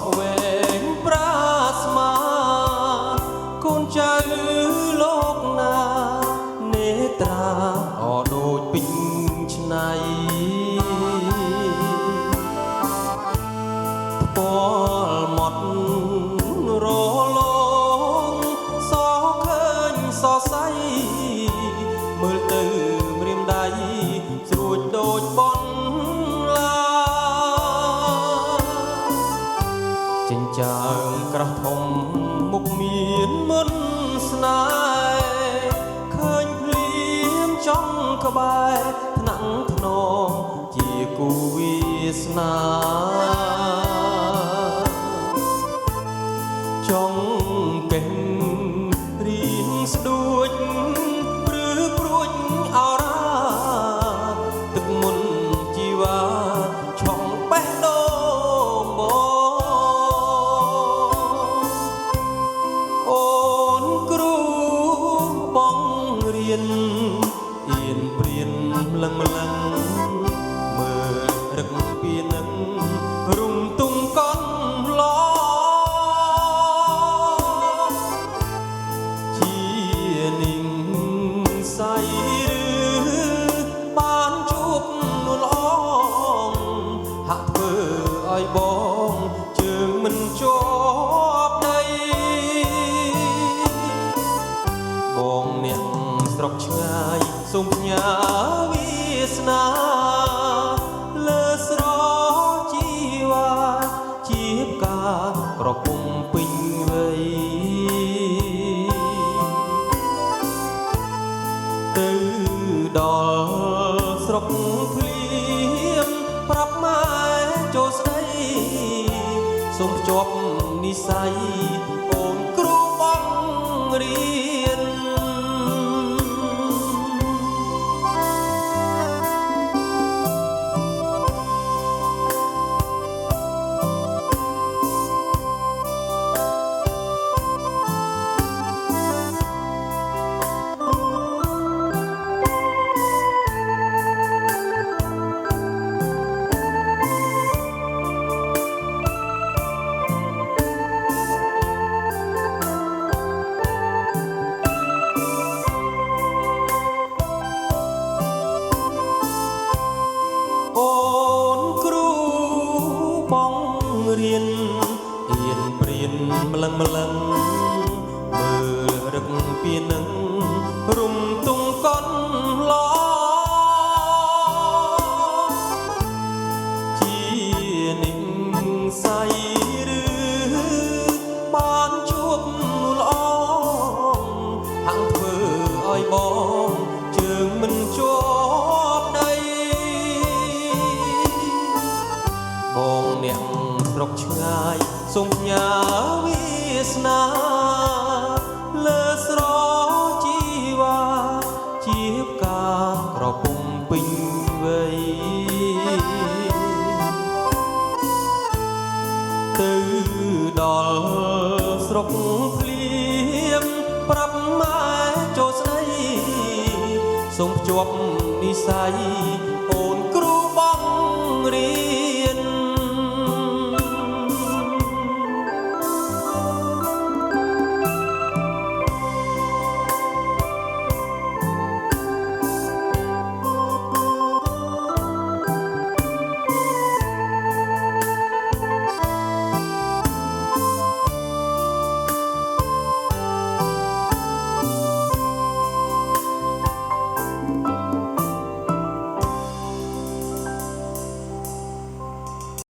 ក់វែងប្រាស្មាកូនចៅលោកណានេត្រាអដូចពេញឆ្នៃពណ៌មាត់រលងសឃើញសរសៃមើលទៅម្រាមដៃស្រួចដូចបនឡាចិញ្ចើមក្រះធំមុខមានមុនស្នេហ៍ឃើញភ្លៀមចង់ក្បែរថ្នាក់ថ្នមជាគូវាសនាចង់កេះរៀងស្ដួចព្រឺព្រួចអរាទឹកមុនជីវ៉ាឆុងបេះដូងបងអូនគ្រូបងរៀនអៀនព្រៀនម្លឹងម្លឹងមើលរឹកពីនឹងរុំទុំកន់ឡជានាងសៃឬបានជួបនួនអងហាក់ធ្វើឲ្យបងជើងមិនជាប់ដីបងអ្នកស្រុកឆ្ងាយសូមផ្ញើវាសនាលើស្រជីវ៉ាជាផ្កាក្រពុំពេញវ័យទៅដល់ស្រុកភ្លៀងប្រាប់ម៉ែចូលស្ដីសូមភ្ជាប់និស្ស័យអូនគ្រូបងរៀនអូនគ្រូបងរៀនអៀនព្រៀនម្លឹងម្លឹងមើលរឹកពីនឹងរុំទុំកន់ឡជានាងសៃឬបានជួបល្អហាក់ធ្វើឲ្យបងជើងមិនជាប់ដីបងអ្នកស្រុកឆ្ងាយសូមផ្ញើវាសនាលើស្រជីវ៉ាជាផ្កាក្រពុំពេញវ័យទៅដល់ស្រុកភ្លៀងប្រាប់ម៉ែចូលស្ដីសូមភ្ជាប់និស្ស័យអូនគ្រូបងរៀ